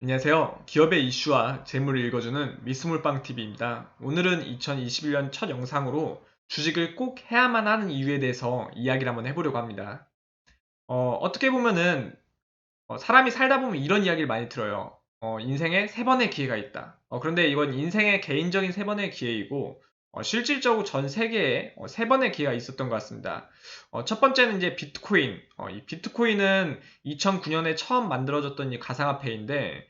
안녕하세요. 기업의 이슈와 재물을 읽어주는 미스몰빵TV입니다. 오늘은 2021년 첫 영상으로 주식을 꼭 해야만 하는 이유에 대해서 이야기를 한번 해보려고 합니다. 어떻게 보면은 사람이 살다 보면 이런 이야기를 많이 들어요. 인생에 세 번의 기회가 있다. 그런데 이건 인생의 개인적인 세 번의 기회이고, 실질적으로 전 세계에 세 번의 기회가 있었던 것 같습니다. 첫 번째는 이제 비트코인. 이 비트코인은 2009년에 처음 만들어졌던 이 가상화폐인데,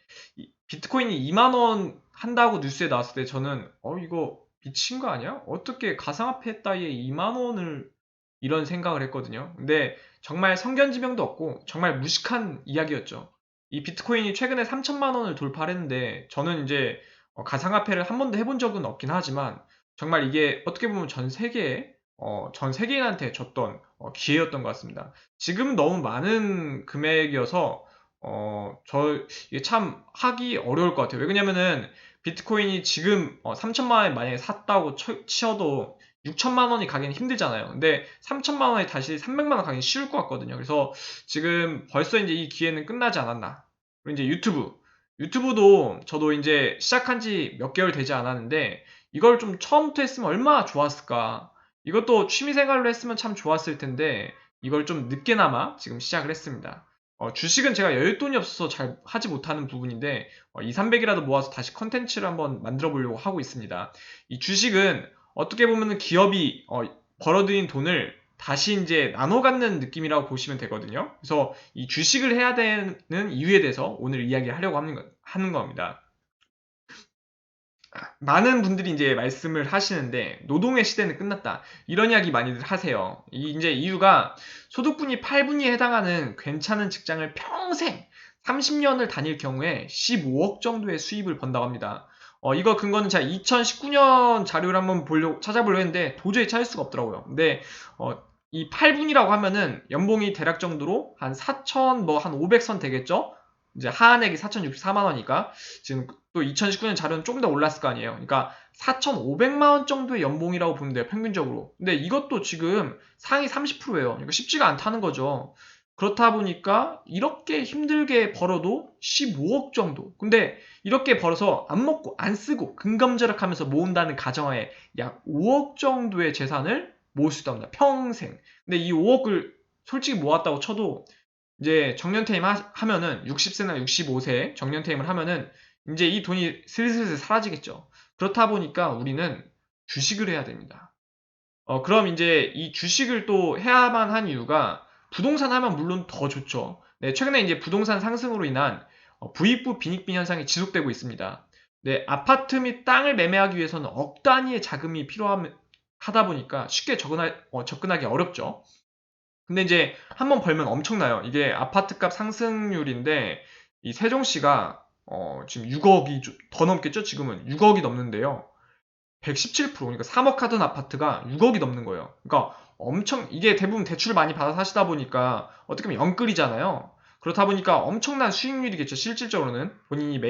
비트코인이 2만 원 한다고 뉴스에 나왔을 때 저는, 이거 미친 거 아니야? 어떻게 가상화폐 따위에 2만 원을 이런 생각을 했거든요. 근데 정말 성견지명도 없고 정말 무식한 이야기였죠. 이 비트코인이 최근에 3천만 원을 돌파했는데 저는 이제 가상화폐를 한 번도 해본 적은 없긴 하지만 정말 이게 어떻게 보면 전 세계인한테 줬던 기회였던 것 같습니다. 지금 너무 많은 금액이어서 이게 참 하기 어려울 것 같아요. 왜냐면은 비트코인이 지금 3천만 원에 만약에 샀다고 치어도 6천만 원이 가기는 힘들잖아요. 근데 3천만 원에 다시 300만 원 가기는 쉬울 것 같거든요. 그래서 지금 벌써 이제 이 기회는 끝나지 않았나. 그리고 이제 유튜브도 저도 이제 시작한 지 몇 개월 되지 않았는데 이걸 좀 처음부터 했으면 얼마나 좋았을까. 이것도 취미생활로 했으면 참 좋았을 텐데 이걸 좀 늦게나마 지금 시작을 했습니다. 주식은 제가 여윳돈이 없어서 잘 하지 못하는 부분인데 2, 300이라도 모아서 다시 컨텐츠를 한번 만들어 보려고 하고 있습니다. 이 주식은 어떻게 보면은 기업이 벌어들인 돈을 다시 이제 나눠 갖는 느낌이라고 보시면 되거든요. 그래서 이 주식을 해야 되는 이유에 대해서 오늘 이야기를 하려고 하는 겁니다. 많은 분들이 이제 말씀을 하시는데 노동의 시대는 끝났다. 이런 이야기 많이들 하세요. 이제 이유가 소득분위 8분위에 해당하는 괜찮은 직장을 평생 30년을 다닐 경우에 15억 정도의 수입을 번다고 합니다. 이거 근거는 제가 2019년 자료를 한번 찾아보려고 했는데 도저히 찾을 수가 없더라고요. 근데 이 8분이라고 하면은 연봉이 대략 정도로 한 4천 뭐 한 500선 되겠죠? 이제 하한액이 4,064만 원이니까 지금 또 2019년 자료는 조금 더 올랐을 거 아니에요. 그러니까 4,500만 원 정도의 연봉이라고 보면 돼요, 평균적으로. 근데 이것도 지금 상위 30%예요. 그러니까 쉽지가 않다는 거죠. 그렇다 보니까 이렇게 힘들게 벌어도 15억 정도. 근데 이렇게 벌어서 안 먹고 안 쓰고 근검절약하면서 모은다는 가정하에 약 5억 정도의 재산을 모을 수 있답니다. 평생. 근데 이 5억을 솔직히 모았다고 쳐도 이제 정년퇴임 하면은 60세나 65세 정년퇴임을 하면은 이제 이 돈이 슬슬 사라지겠죠. 그렇다 보니까 우리는 주식을 해야 됩니다. 그럼 이제 이 주식을 또 해야만 한 이유가 부동산 하면 물론 더 좋죠. 네, 최근에 이제 부동산 상승으로 인한 부익부 빈익빈 현상이 지속되고 있습니다. 네, 아파트 및 땅을 매매하기 위해서는 억 단위의 자금이 필요하다 보니까 쉽게 접근하기 어렵죠. 근데 이제 한번 벌면 엄청나요. 이게 아파트값 상승률인데 이 세종시가 지금 6억이 더 넘겠죠? 지금은 6억이 넘는데요. 117% 그러니까 3억 하던 아파트가 6억이 넘는 거예요. 그러니까 엄청 이게 대부분 대출 많이 받아 사시다 보니까 어떻게 보면 영끌이잖아요. 그렇다 보니까 엄청난 수익률이겠죠. 실질적으로는 본인이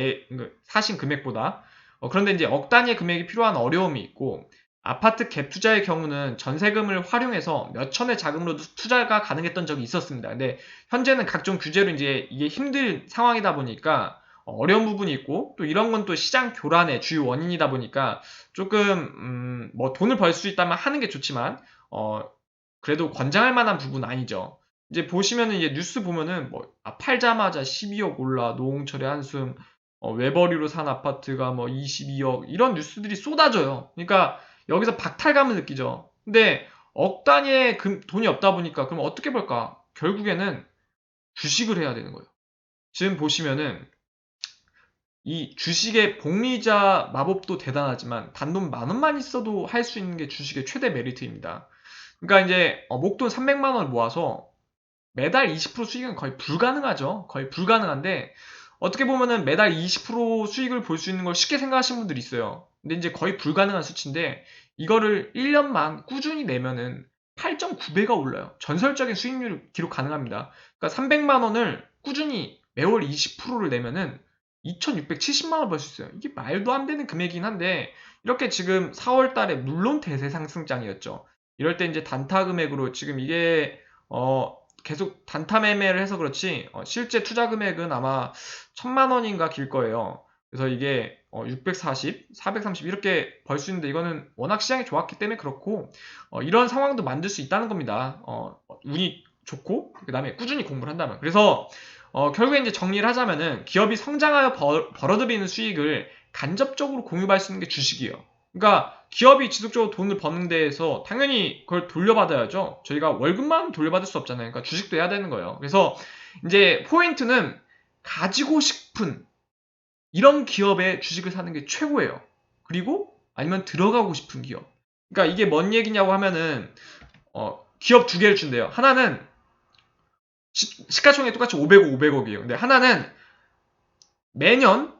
사신 금액보다. 그런데 이제 억 단위의 금액이 필요한 어려움이 있고 아파트 갭 투자의 경우는 전세금을 활용해서 몇 천의 자금으로도 투자가 가능했던 적이 있었습니다. 근데 현재는 각종 규제로 이제 이게 힘든 상황이다 보니까 어려운 부분이 있고 또 이런 건 또 시장 교란의 주요 원인이다 보니까 조금 뭐 돈을 벌 수 있다면 하는 게 좋지만 그래도 권장할 만한 부분은 아니죠. 이제 보시면은 이제 뉴스 보면은 뭐 팔자마자 12억 올라 노홍철의 한숨 외벌이로 산 아파트가 뭐 22억 이런 뉴스들이 쏟아져요. 그러니까 여기서 박탈감을 느끼죠. 근데 억 단위의 돈이 없다 보니까 그럼 어떻게 벌까? 결국에는 주식을 해야 되는 거예요. 지금 보시면은 이 주식의 복리자 마법도 대단하지만 단돈 만 원만 있어도 할 수 있는 게 주식의 최대 메리트입니다. 그러니까 이제 목돈 300만 원을 모아서 매달 20% 수익은 거의 불가능하죠. 거의 불가능한데 어떻게 보면은 매달 20% 수익을 볼 수 있는 걸 쉽게 생각하시는 분들이 있어요. 근데 이제 거의 불가능한 수치인데 이거를 1년만 꾸준히 내면은 8.9배가 올라요. 전설적인 수익률 기록 가능합니다. 그러니까 300만 원을 꾸준히 매월 20%를 내면은 2,670만 원 벌 수 있어요. 이게 말도 안 되는 금액이긴 한데 이렇게 지금 4월 달에 물론 대세 상승장이었죠. 이럴 때 이제 단타 금액으로 지금 이게 계속 단타 매매를 해서 그렇지 실제 투자 금액은 아마 1000만 원인가 길 거예요. 그래서 이게 640, 430 이렇게 벌 수 있는데 이거는 워낙 시장이 좋았기 때문에 그렇고 이런 상황도 만들 수 있다는 겁니다. 운이 좋고 그 다음에 꾸준히 공부를 한다면. 그래서 결국에 이제 정리를 하자면은 기업이 성장하여 벌어들이는 수익을 간접적으로 공유할 수 있는 게 주식이에요. 그러니까 기업이 지속적으로 돈을 버는 데에서 당연히 그걸 돌려받아야죠. 저희가 월급만 돌려받을 수 없잖아요. 그러니까 주식도 해야 되는 거예요. 그래서 이제 포인트는 가지고 싶은 이런 기업의 주식을 사는 게 최고예요. 그리고 아니면 들어가고 싶은 기업. 그러니까 이게 뭔 얘기냐고 하면은 기업 두 개를 준대요. 하나는 시가총액 똑같이 500억, 500억이에요. 근데 하나는 매년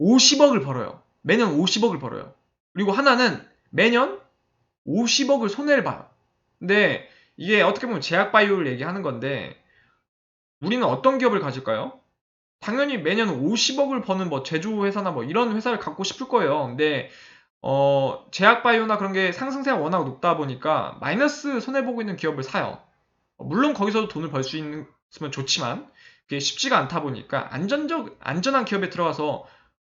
50억을 벌어요. 매년 50억을 벌어요. 그리고 하나는 매년 50억을 손해를 봐요. 근데 이게 어떻게 보면 제약바이오를 얘기하는 건데 우리는 어떤 기업을 가질까요? 당연히 매년 50억을 버는 뭐 제조회사나 뭐 이런 회사를 갖고 싶을 거예요. 근데 제약바이오나 그런 게 상승세가 워낙 높다 보니까 마이너스 손해보고 있는 기업을 사요. 물론 거기서도 돈을 벌 수 있으면 좋지만 그게 쉽지가 않다 보니까 안전한 기업에 들어가서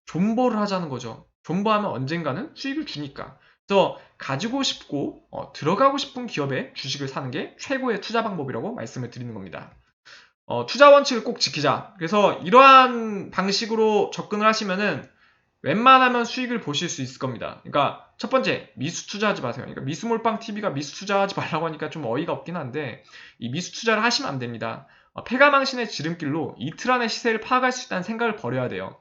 존버를 하자는 거죠. 존버하면 언젠가는 수익을 주니까. 그래서 가지고 싶고 들어가고 싶은 기업의 주식을 사는 게 최고의 투자 방법이라고 말씀을 드리는 겁니다. 투자 원칙을 꼭 지키자. 그래서 이러한 방식으로 접근을 하시면은 웬만하면 수익을 보실 수 있을 겁니다. 그러니까 첫 번째 미수 투자하지 마세요. 그러니까 미수몰빵 TV가 미수 투자하지 말라고 하니까 좀 어이가 없긴 한데 이 미수 투자를 하시면 안 됩니다. 패가망신의 지름길로 이틀 안에 시세를 파악할 수 있다는 생각을 버려야 돼요.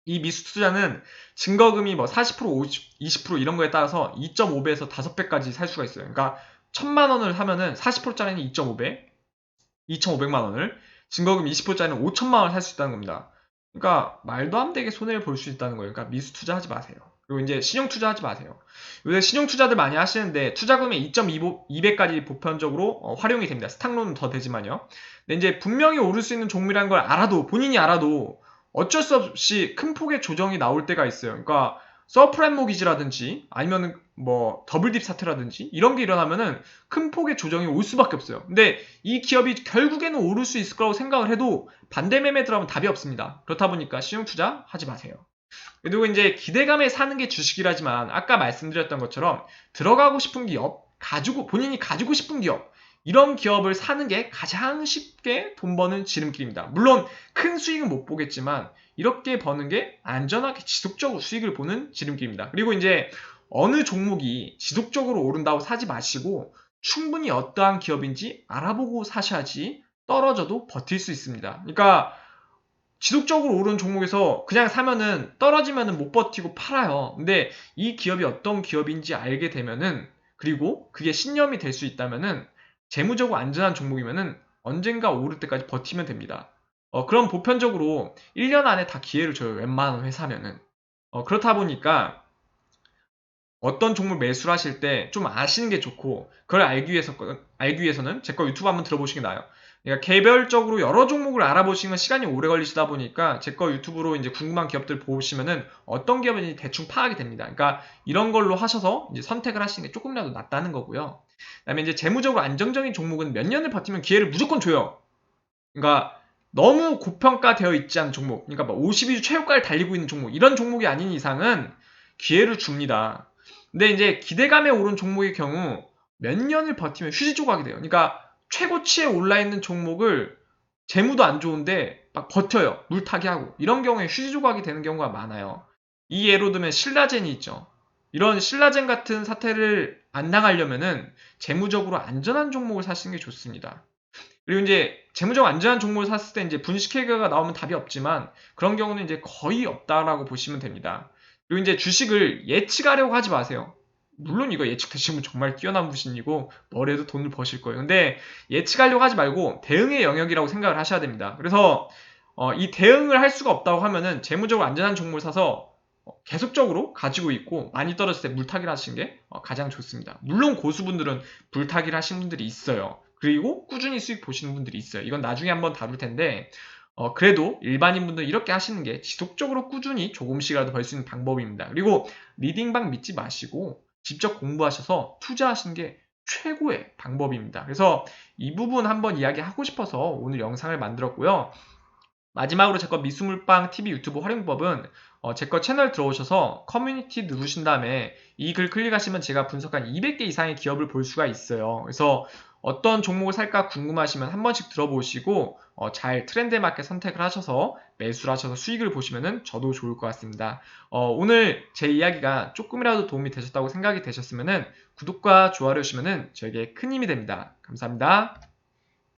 이 미수 투자는 증거금이 뭐 40%, 50, 20% 이런 거에 따라서 2.5배에서 5배까지 살 수가 있어요. 그러니까 1000만 원을 하면은 40%짜리는 2.5배, 2,500만 원을, 증거금 20%짜리는 5천만 원을 살 수 있다는 겁니다. 그러니까 말도 안 되게 손해를 볼 수 있다는 거예요. 그러니까 미수 투자하지 마세요. 그리고 이제 신용 투자하지 마세요. 요새 신용 투자들 많이 하시는데 투자금의 2.2배까지 보편적으로 활용이 됩니다. 스탁론은 더 되지만요. 근데 이제 분명히 오를 수 있는 종목이라는 걸 알아도 본인이 알아도 어쩔 수 없이 큰 폭의 조정이 나올 때가 있어요. 그러니까 서프라임 모기지라든지 아니면 뭐 더블딥 사태라든지 이런 게 일어나면은 큰 폭의 조정이 올 수밖에 없어요. 근데 이 기업이 결국에는 오를 수 있을 거라고 생각을 해도 반대 매매 들어가면 답이 없습니다. 그렇다 보니까 신용 투자 하지 마세요. 그리고 이제 기대감에 사는 게 주식이라지만 아까 말씀드렸던 것처럼 들어가고 싶은 기업, 본인이 가지고 싶은 기업, 이런 기업을 사는 게 가장 쉽게 돈 버는 지름길입니다. 물론 큰 수익은 못 보겠지만 이렇게 버는 게 안전하게 지속적으로 수익을 보는 지름길입니다. 그리고 이제 어느 종목이 지속적으로 오른다고 사지 마시고 충분히 어떠한 기업인지 알아보고 사셔야지 떨어져도 버틸 수 있습니다. 그러니까 지속적으로 오르는 종목에서 그냥 사면은 떨어지면은 못 버티고 팔아요. 근데 이 기업이 어떤 기업인지 알게 되면은 그리고 그게 신념이 될 수 있다면은 재무적으로 안전한 종목이면은 언젠가 오를 때까지 버티면 됩니다. 그럼 보편적으로 1년 안에 다 기회를 줘요. 웬만한 회사면은. 그렇다 보니까 어떤 종목 매수를 하실 때 좀 아시는 게 좋고 그걸 알기 위해서는 제 거 유튜브 한번 들어보시는 게 나아요. 그러니까 개별적으로 여러 종목을 알아보시는 건 시간이 오래 걸리시다 보니까 제 거 유튜브로 이제 궁금한 기업들 보시면은 어떤 기업인지 대충 파악이 됩니다. 그러니까 이런 걸로 하셔서 이제 선택을 하시는 게 조금이라도 낫다는 거고요. 그다음에 이제 재무적으로 안정적인 종목은 몇 년을 버티면 기회를 무조건 줘요. 그러니까 너무 고평가되어 있지 않은 종목, 그러니까 뭐 52주 최고가를 달리고 있는 종목, 이런 종목이 아닌 이상은 기회를 줍니다. 근데 이제 기대감에 오른 종목의 경우 몇 년을 버티면 휴지 조각이 돼요. 그러니까 최고치에 올라 있는 종목을 재무도 안 좋은데 막 버텨요. 물타기 하고. 이런 경우에 휴지 조각이 되는 경우가 많아요. 이 예로 들면 신라젠이 있죠. 이런 신라젠 같은 사태를 안 당하려면은 재무적으로 안전한 종목을 사시는 게 좋습니다. 그리고 이제 재무적 안전한 종목을 샀을 때 이제 분식회계가 나오면 답이 없지만 그런 경우는 이제 거의 없다라고 보시면 됩니다. 그리고 이제 주식을 예측하려고 하지 마세요. 물론 이거 예측되시면 정말 뛰어난 분이고 뭘 해도 돈을 버실 거예요. 근데 예측하려고 하지 말고 대응의 영역이라고 생각을 하셔야 됩니다. 그래서 이 대응을 할 수가 없다고 하면은 재무적으로 안전한 종목을 사서 계속적으로 가지고 있고 많이 떨어질 때 물타기를 하시는 게 가장 좋습니다. 물론 고수분들은 물타기를 하시는 분들이 있어요. 그리고 꾸준히 수익 보시는 분들이 있어요. 이건 나중에 한번 다룰 텐데 그래도 일반인분들 이렇게 하시는 게 지속적으로 꾸준히 조금씩이라도 벌 수 있는 방법입니다. 그리고 리딩방 믿지 마시고 직접 공부하셔서 투자하시는 게 최고의 방법입니다. 그래서 이 부분 한번 이야기하고 싶어서 오늘 영상을 만들었고요. 마지막으로 제 거 미수물빵 TV 유튜브 활용법은 제 거 채널 들어오셔서 커뮤니티 누르신 다음에 이 글 클릭하시면 제가 분석한 200개 이상의 기업을 볼 수가 있어요. 그래서 어떤 종목을 살까 궁금하시면 한 번씩 들어보시고 잘 트렌드에 맞게 선택을 하셔서 매수를 하셔서 수익을 보시면 저도 좋을 것 같습니다. 오늘 제 이야기가 조금이라도 도움이 되셨다고 생각이 되셨으면 구독과 좋아요 해주시면 저에게 큰 힘이 됩니다. 감사합니다.